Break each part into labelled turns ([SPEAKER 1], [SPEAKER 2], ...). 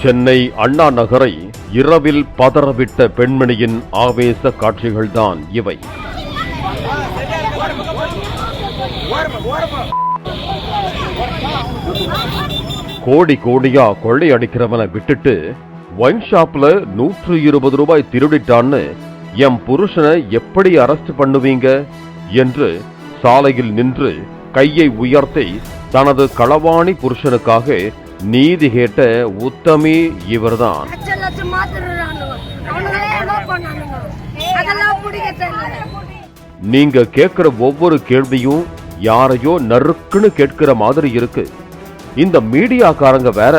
[SPEAKER 1] சென்னை அண்ணா நகரை இரவில் பதறவிட்ட பெண்மணியின் ஆவேச காட்சிகள்தான் இவை. கோடி கோடியா கொள்ளையடிக்கிறவனை விட்டுட்டு ஒயின் ஷாப்ல 120 ரூபாய் திருடிட்டான்னு என் புருஷனை எப்படி அரெஸ்ட் பண்ணுவீங்க என்று சாலையில் நின்று கையை உயர்த்தி தனது களவாணி புருஷனுக்காக நீதி கேட்ட உத்தமி இவர்தான். நீங்க கேட்கிற ஒவ்வொரு கேள்வியும் யாரையோ நறுக்குன்னு கேட்கிற மாதிரி இருக்கு. இந்த மீடியாக்காரங்க வேற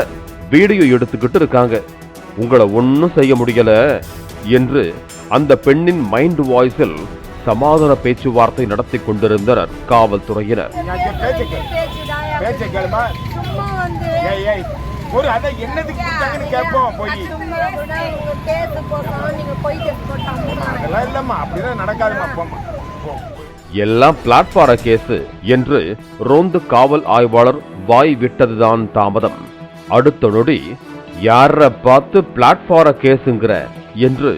[SPEAKER 1] வீடியோ எடுத்துக்கிட்டு இருக்காங்க, உங்களை ஒன்னும் செய்ய முடியல என்று அந்த பெண்ணின் மைண்ட் வாய்ஸில் சமாதான பேச்சுவார்த்தை நடத்தி கொண்டிருந்தனர் காவல்துறையினர். எல்லாம் பிளாட்பார கேஸ் என்று ரோந்து காவல் ஆய்வாளர் வாய் விட்டதுதான் தாமதம். அடுத்த நொடி யார பார்த்து பிளாட்பார கேஸுங்கிற என்று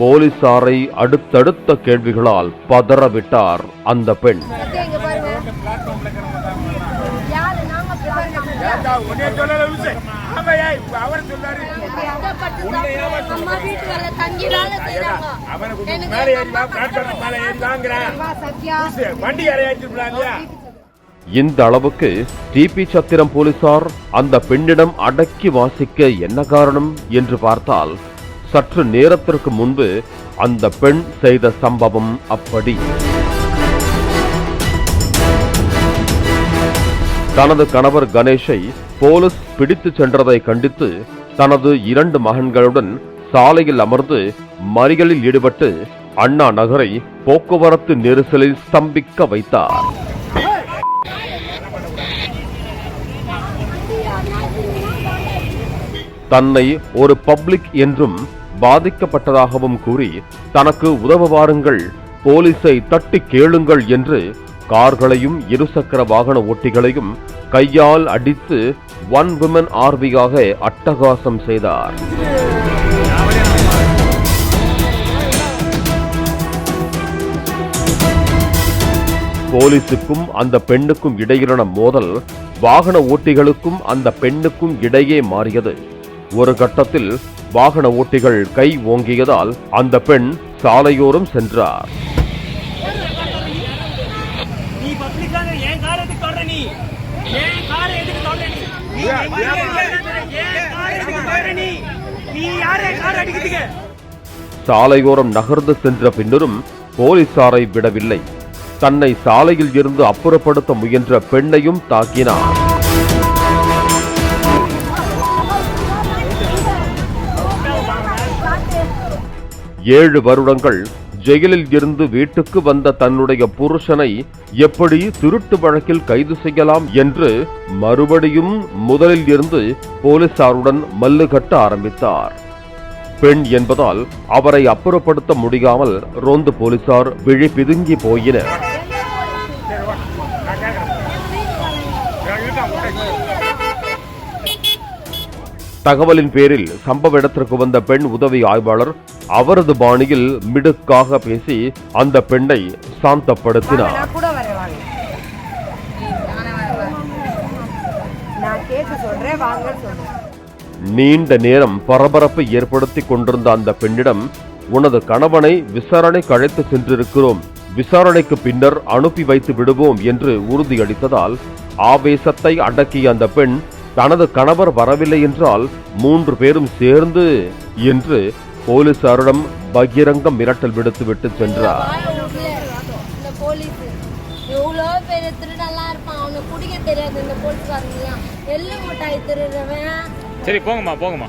[SPEAKER 1] போலீசாரை அடுத்தடுத்த கேள்விகளால் பதறவிட்டார் அந்த பெண். இந்த அளவுக்கு டிபி சத்திரம் போலீசார் அந்த பெண்ணிடம் அடக்கி வாசிக்க என்ன காரணம் என்று பார்த்தால், சற்று நேரத்திற்கு முன்பு அந்த பெண் செய்த சம்பவம் அப்படி. தனது கணவர் கணேஷை போலீஸ் பிடித்து சென்றதை கண்டித்து தனது 2 மகன்களுடன் சாலையில் அமர்ந்து மறியலில் ஈடுபட்டு அண்ணா நகரை போக்குவரத்து நெரிசலில் ஸ்தம்பிக்க வைத்தார். தன்னை ஒரு பப்ளிக் என்றும் பாதிக்கப்பட்டதாகவும் கூறி தனக்கு உதவ வாருங்கள், போலீஸை தட்டி கேளுங்கள் என்று கார்களையும் இருசக்கர வாகன ஓட்டிகளையும் கையால் அடித்து ஒன் விமன் ஆர்மியாக அட்டகாசம் செய்தார். போலீசுக்கும் அந்த பெண்ணுக்கும் இடையிலான மோதல் வாகன ஓட்டிகளுக்கும் அந்த பெண்ணுக்கும் இடையே மாறியது. ஒரு கட்டத்தில் வாகன ஓட்டிகள் கை ஓங்கியதால் அந்த பெண் சாலையோரம் சென்றார். சாலையோரம் நகர்ந்து சென்ற பின்னரும் போலீசாரை விடவில்லை. தன்னை சாலையில் இருந்து அப்புறப்படுத்த முயன்ற பெண்ணையும் தாக்கினார். ஏழு வருடங்கள் ஜெயிலில் இருந்து வீட்டுக்கு வந்த தன்னுடைய புருஷனை எப்படி திருட்டு வழக்கில் கைது செய்யலாம் என்று மறுபடியும் முதலில் இருந்து போலீசாருடன் மல்லுகட்ட ஆரம்பித்தார். பெண் என்பதால் அவரை அப்புறப்படுத்த முடியாமல் ரோந்து போலீசார் விழி பிதுங்கி போயினர். தகவலின் பேரில் சம்பவ இடத்திற்கு வந்த பெண் உதவி ஆய்வாளர் அவரது பாணியில் மிடுக்காக பேசி அந்த பெண்ணை சாந்தப்படுத்தினார். நீண்ட நேரம் பரபரப்பை ஏற்படுத்திக் கொண்டிருந்த அந்த பெண்ணிடம், உனது கணவனை விசாரணைக்கு அழைத்து சென்றிருக்கிறோம், விசாரணைக்கு பின்னர் அனுப்பி வைத்து விடுவோம் என்று உறுதியளித்ததால் ஆவேசத்தை அடக்கிய அந்த பெண், தனது கணவர் வரவில்லை என்றால் 3 பேரும் சேர்ந்து என்று போலீசாரிடம் பகிரங்க மிரட்டல் விடுத்துவிட்டு சென்றார்.
[SPEAKER 2] சரி போங்கம்மா போங்கம்மா.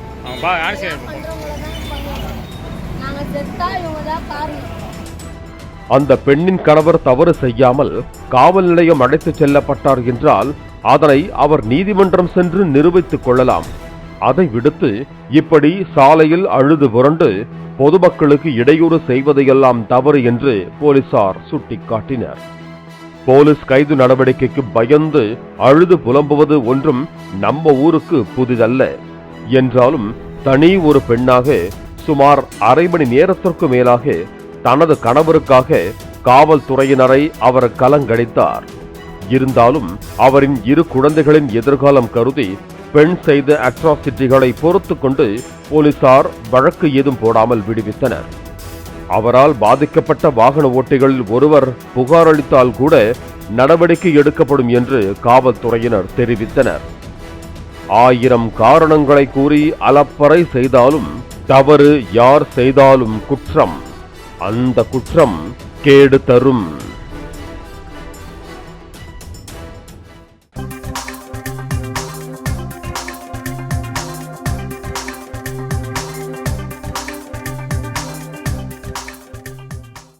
[SPEAKER 1] அந்த பெண்ணின் கணவர் தவறு செய்யாமல் காவல் நிலையம் அழைத்து செல்லப்பட்டார் என்றால் அதனை அவர் நீதிமன்றம் சென்று நிரூபித்துக் கொள்ளலாம். அதை விடுத்து இப்படி சாலையில் அழுது புரண்டு பொதுமக்களுக்கு இடையூறு செய்வதையெல்லாம் தவறு என்று போலீசார் சுட்டிக்காட்டினர். போலீஸ் கைது நடவடிக்கைக்கு பயந்து அழுது புலம்புவது ஒன்றும் நம்ம ஊருக்கு புதிதல்ல. என்றாலும் தனி ஒரு பெண்ணாக சுமார் அரை மணி நேரத்திற்கு மேலாக தனது கணவருக்காக காவல்துறையினரை அவர் கலங்கடித்தார். இருந்தாலும் அவரின் 2 குழந்தைகளின் எதிர்காலம் கருதி பெண் செய்த அட்ராசிட்டிகளை பொறுத்து கொண்டு போலீசார் வழக்கு ஏதும் போடாமல் விடுவித்தனர். அவரால் பாதிக்கப்பட்ட வாகன ஓட்டிகளில் ஒருவர் புகார் அளித்தால் கூட நடவடிக்கை எடுக்கப்படும் என்று காவல்துறையினர் தெரிவித்தனர். 1000 காரணங்களை கூறி அலப்பறை செய்தாலும் தவறு யார் செய்தாலும் குற்றம். அந்த குற்றம் கேடு தரும்.